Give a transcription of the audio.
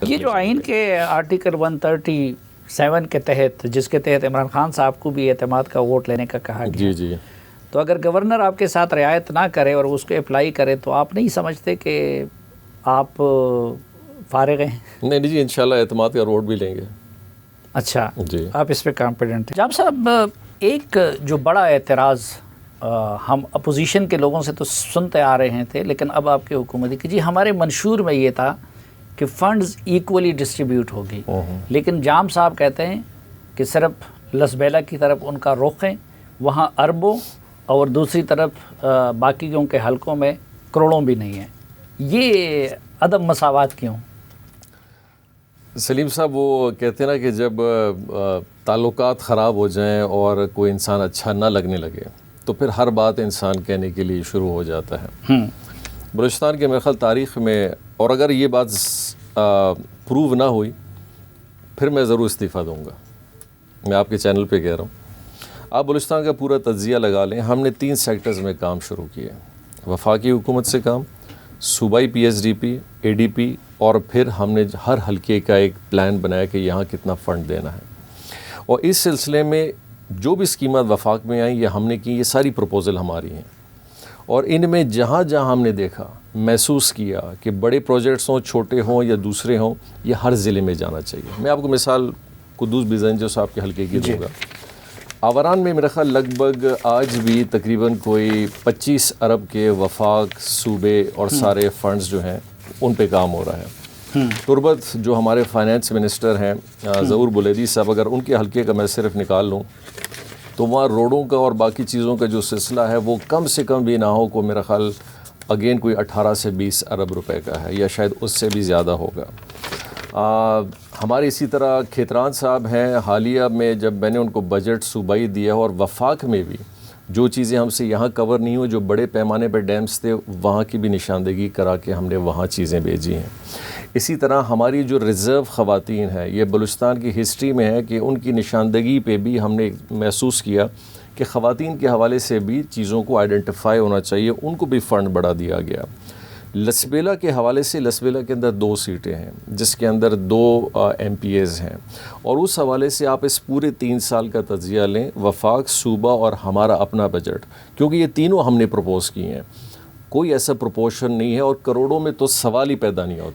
یہ جو آئین کے آرٹیکل 137 کے تحت، جس کے تحت عمران خان صاحب کو بھی اعتماد کا ووٹ لینے کا کہا گیا، جی تو اگر گورنر آپ کے ساتھ رعایت نہ کرے اور اس کو اپلائی کرے تو آپ نہیں سمجھتے کہ آپ فارغ ہیں؟ نہیں جی، انشاءاللہ اعتماد کا ووٹ بھی لیں گے. اچھا جی آپ اس پہ کانفیڈنٹ ہیں؟ جام صاحب، ایک جو بڑا اعتراض ہم اپوزیشن کے لوگوں سے تو سنتے آ رہے تھے، لیکن اب آپ کی حکومت کہ جی ہمارے منشور میں یہ تھا کہ فنڈز ایکولی ڈسٹریبیوٹ ہوگی، لیکن جام صاحب کہتے ہیں کہ صرف لسبیلا کی طرف ان کا رخ ہے، وہاں اربوں اور دوسری طرف باقیوں کے حلقوں میں کروڑوں بھی نہیں ہیں. یہ عدم مساوات کیوں؟ سلیم صاحب، وہ کہتے ہیں نا کہ جب تعلقات خراب ہو جائیں اور کوئی انسان اچھا نہ لگنے لگے تو پھر ہر بات انسان کہنے کے لیے شروع ہو جاتا ہے. بلوچستان کے میرے خیال تاریخ میں، اور اگر یہ بات پروو نہ ہوئی پھر میں ضرور استعفیٰ دوں گا. میں آپ کے چینل پہ کہہ رہا ہوں، آپ بلوچستان کا پورا تجزیہ لگا لیں. ہم نے 3 سیکٹرز میں کام شروع کیے: وفاقی حکومت سے کام، صوبائی پی ایس ڈی پی، اے ڈی پی، اور پھر ہم نے ہر حلقے کا ایک پلان بنایا کہ یہاں کتنا فنڈ دینا ہے. اور اس سلسلے میں جو بھی اسکیمات وفاق میں آئیں یہ ہم نے کی، یہ ساری پروپوزل ہماری ہیں. اور ان میں جہاں جہاں ہم نے دیکھا، محسوس کیا کہ بڑے پروجیکٹس ہوں، چھوٹے ہوں یا دوسرے ہوں، یہ ہر ضلع میں جانا چاہیے. میں آپ کو مثال قدوس بیزنجو صاحب کے حلقے کی دوں گا. آوران میں میرا خیال لگ بھگ آج بھی تقریباً کوئی 25 ارب کے وفاق، صوبے اور سارے فنڈز جو ہیں ان پہ کام ہو رہا ہے. تربت جو ہمارے فائنانس منسٹر ہیں ظہور بلیدی صاحب، اگر ان کے حلقے کا میں صرف نکال لوں تو وہاں روڈوں کا اور باقی چیزوں کا جو سلسلہ ہے وہ کم سے کم بھی نہ ہو کو میرا خیال اگین کوئی 18 سے 20 ارب روپے کا ہے، یا شاید اس سے بھی زیادہ ہوگا. ہمارے اسی طرح کھیتران صاحب ہیں، حالیہ میں جب میں نے ان کو بجٹ صوبائی دیا اور وفاق میں بھی جو چیزیں ہم سے یہاں کور نہیں ہوئی، جو بڑے پیمانے پہ ڈیمز تھے، وہاں کی بھی نشاندہی کرا کے ہم نے وہاں چیزیں بھیجی ہیں. اسی طرح ہماری جو ریزرو خواتین ہیں، یہ بلوچستان کی ہسٹری میں ہے کہ ان کی نشاندہی پہ بھی ہم نے محسوس کیا کہ خواتین کے حوالے سے بھی چیزوں کو آئیڈینٹیفائی ہونا چاہیے، ان کو بھی فنڈ بڑھا دیا گیا. لسبیلا کے حوالے سے، لسبیلا کے اندر 2 سیٹیں ہیں جس کے اندر 2 ایم پی ایز ہیں، اور اس حوالے سے آپ اس پورے 3 سال کا تجزیہ لیں، وفاق، صوبہ اور ہمارا اپنا بجٹ، کیونکہ یہ تینوں ہم نے پروپوز کی ہیں، کوئی ایسا پروپورشن نہیں ہے اور کروڑوں میں تو سوال ہی پیدا نہیں ہوتا.